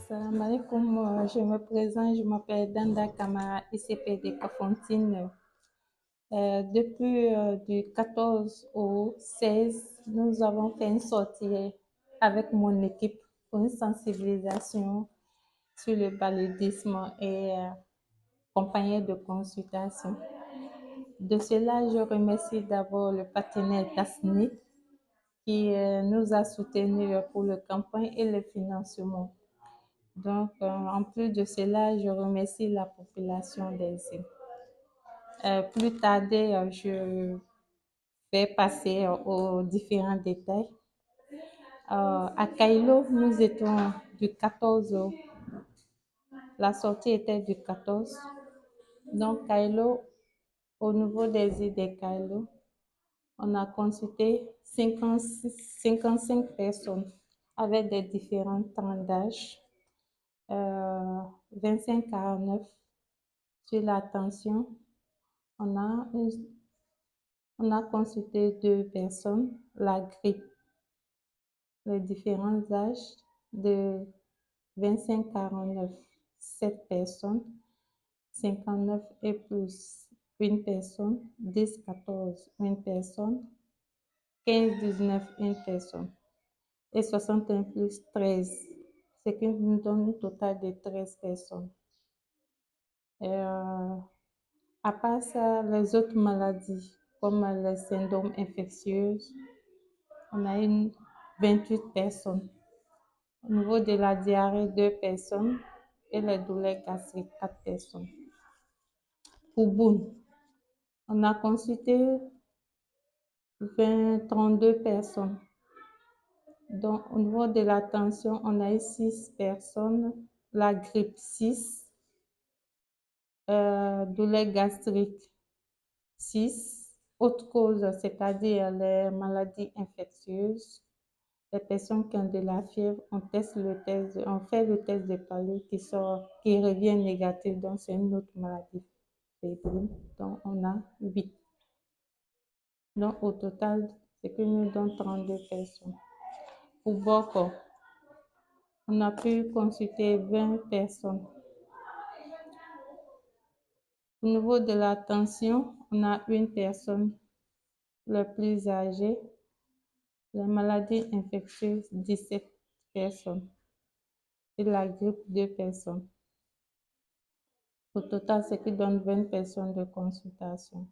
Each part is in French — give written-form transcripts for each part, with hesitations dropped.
Salam alaikum, je me présente, je m'appelle Danda Kamara, ICP de Kafountine. Depuis du 14 au 16, nous avons fait une sortie avec mon équipe pour une sensibilisation sur le paludisme et accompagnée de consultations. De cela, je remercie d'abord le partenaire TASNI qui nous a soutenus pour le campagne et le financement. Donc, en plus de cela, je remercie la population des îles. Plus tarder, je vais passer aux différents détails. À Kailo, nous étions du 14 la sortie était du 14. Donc, Kailo, au niveau des îles de Kailo, on a consulté 55 personnes avec des différents tranches d'âge. 25-49 sur la tension. On a consulté 2 personnes, la grippe, les différents âges de 25-49, 7 personnes, 59 et plus, une personne, 10-14, une personne, 15-19, une personne, et 61 plus 13, ce qui nous donne un total de 13 personnes. À part ça, les autres maladies, comme les syndromes infectieux, on a 28 personnes. Au niveau de la diarrhée, 2 personnes et les douleurs gastriques, 4 personnes. Pour Boune, on a consulté 32 personnes. Donc, au niveau de la tension, on a eu 6 personnes, la grippe 6, douleurs gastriques 6, autres causes, c'est-à-dire les maladies infectieuses, les personnes qui ont de la fièvre, on fait le test de palu qui revient négatif, donc c'est une autre maladie fébrile. Donc on a 8. Donc au total, ce qui nous donne 32 personnes. Pour Boko, on a pu consulter 20 personnes. Au niveau de la tension, on a une personne la plus âgée. La maladie infectieuse, 17 personnes. Et la grippe, 2 personnes. Au total, ce qui donne 20 personnes de consultation.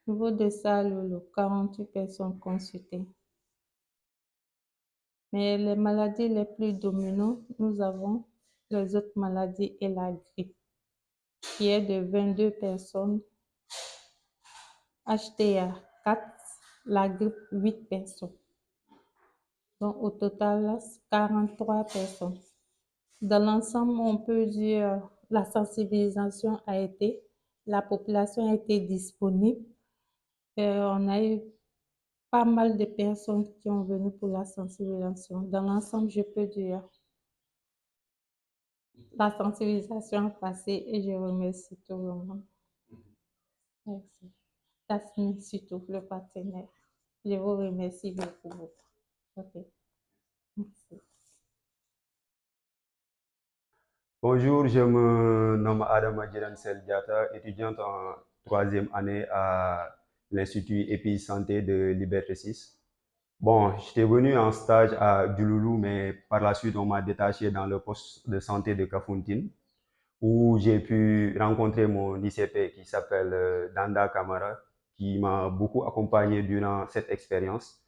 Au niveau de Salulu, 48 personnes consultées. Mais les maladies les plus dominantes, nous avons les autres maladies et la grippe, qui est de 22 personnes. HTA, 4, la grippe, 8 personnes. Donc, au total, 43 personnes. Dans l'ensemble, on peut dire la sensibilisation a été, la population a été disponible. On a eu pas mal de personnes qui ont venu pour la sensibilisation. Dans l'ensemble, je peux dire la sensibilisation a passé et je remercie tout le monde. Merci. Tasmin, surtout le partenaire. Je vous remercie beaucoup. Ok. Merci. Bonjour, je me nomme Adama Djiransel Diata, étudiante en 3e année à l'Institut EPI Santé de Liberté 6. Bon, j'étais venu en stage à Djouloulou, mais par la suite, on m'a détaché dans le poste de santé de Kafountine, où j'ai pu rencontrer mon ICP qui s'appelle Danda Kamara, qui m'a beaucoup accompagné durant cette expérience.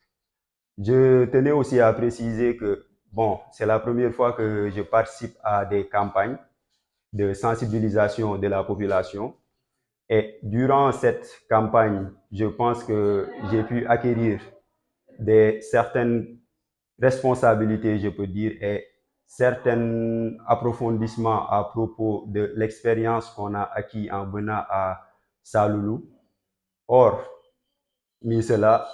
Je tenais aussi à préciser que, bon, c'est la première fois que je participe à des campagnes de sensibilisation de la population. Et durant cette campagne, je pense que j'ai pu acquérir certaines responsabilités, je peux dire, et certains approfondissements à propos de l'expérience qu'on a acquis en venant à Saloulou. Or, mis cela,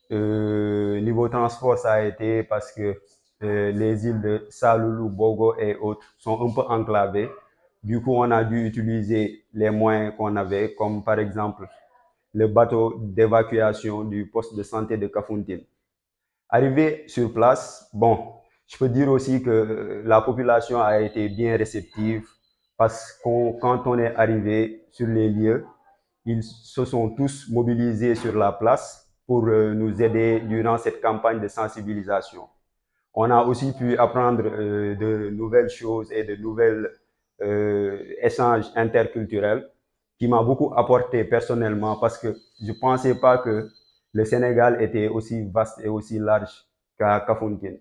niveau transport, ça a été parce que les îles de Saloulou, Bogo et autres sont un peu enclavées. Du coup, on a dû utiliser les moyens qu'on avait, comme par exemple le bateau d'évacuation du poste de santé de Kafountine. Arrivé sur place, bon, je peux dire aussi que la population a été bien réceptive parce que quand on est arrivé sur les lieux, ils se sont tous mobilisés sur la place pour nous aider durant cette campagne de sensibilisation. On a aussi pu apprendre de nouvelles choses et de nouvelles échanges interculturels qui m'a beaucoup apporté personnellement parce que je ne pensais pas que le Sénégal était aussi vaste et aussi large qu'à Kafountine.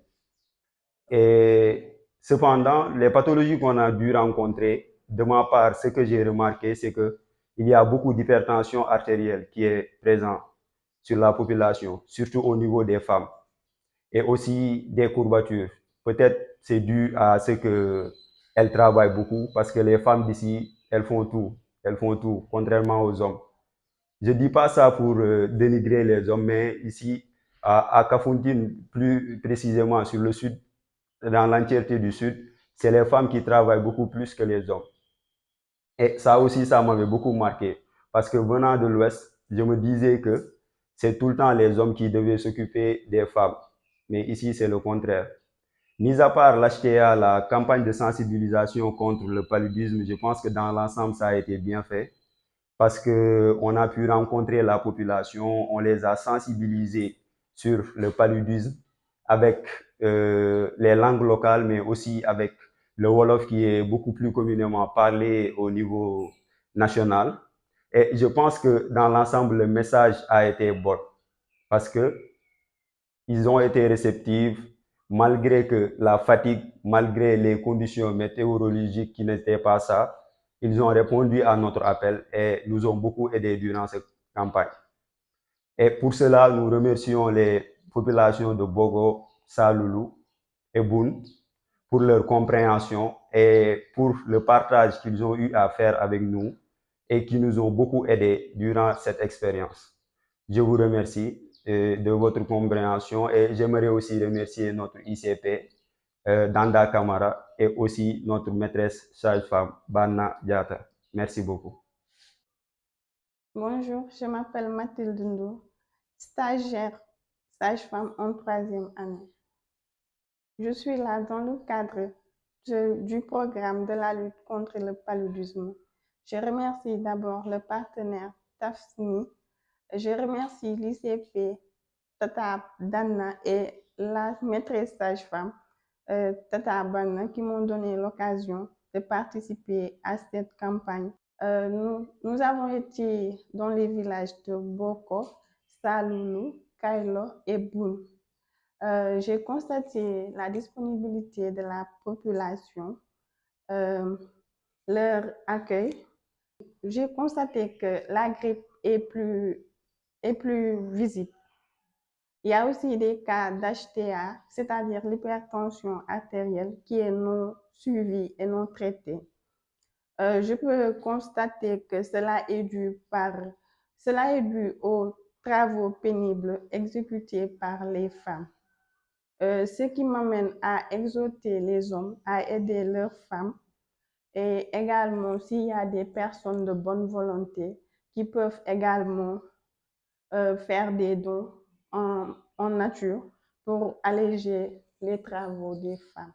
Et cependant, les pathologies qu'on a dû rencontrer, de ma part, ce que j'ai remarqué, c'est que il y a beaucoup d'hypertension artérielle qui est présente sur la population, surtout au niveau des femmes, et aussi des courbatures. Peut-être c'est dû à ce que elles travaillent beaucoup, parce que les femmes d'ici, elles font tout, contrairement aux hommes. Je ne dis pas ça pour dénigrer les hommes, mais ici, à Kafountine, plus précisément sur le sud, dans l'entièreté du sud, c'est les femmes qui travaillent beaucoup plus que les hommes. Et ça aussi, ça m'avait beaucoup marqué. Parce que venant de l'Ouest, je me disais que c'est tout le temps les hommes qui devaient s'occuper des femmes. Mais ici, c'est le contraire. Mis à part l'HTA, la campagne de sensibilisation contre le paludisme, je pense que dans l'ensemble, ça a été bien fait parce qu'on a pu rencontrer la population, on les a sensibilisés sur le paludisme avec les langues locales, mais aussi avec le Wolof qui est beaucoup plus communément parlé au niveau national. Et je pense que dans l'ensemble, le message a été bon parce que ils ont été réceptifs malgré que la fatigue, malgré les conditions météorologiques qui n'étaient pas ça. Ils ont répondu à notre appel et nous ont beaucoup aidés durant cette campagne. Et pour cela, nous remercions les populations de Bogo, Saloulou et Boun pour leur compréhension et pour le partage qu'ils ont eu à faire avec nous et qui nous ont beaucoup aidés durant cette expérience. Je vous remercie de votre compréhension et j'aimerais aussi remercier notre ICP, Danda Kamara, et aussi notre maîtresse sage-femme, Banna Diata. Merci beaucoup. Bonjour, je m'appelle Mathilde Ndou, stagiaire sage-femme en troisième année. Je suis là dans le cadre du programme de la lutte contre le paludisme. Je remercie d'abord le partenaire TAFSNI. Je remercie l'ICP, Tata Danna et la maîtresse sage-femme, Tata Banna, qui m'ont donné l'occasion de participer à cette campagne. Nous avons été dans les villages de Boko, Saloulou, Kailo et Boun. J'ai constaté la disponibilité de la population, leur accueil. J'ai constaté que la grippe est plus visible. Il y a aussi des cas d'HTA, c'est-à-dire l'hypertension artérielle, qui est non suivie et non traitée. Je peux constater que cela est dû aux travaux pénibles exécutés par les femmes. Ce qui m'amène à exhorter les hommes à aider leurs femmes et également s'il y a des personnes de bonne volonté qui peuvent également faire des dons en nature pour alléger les travaux des femmes.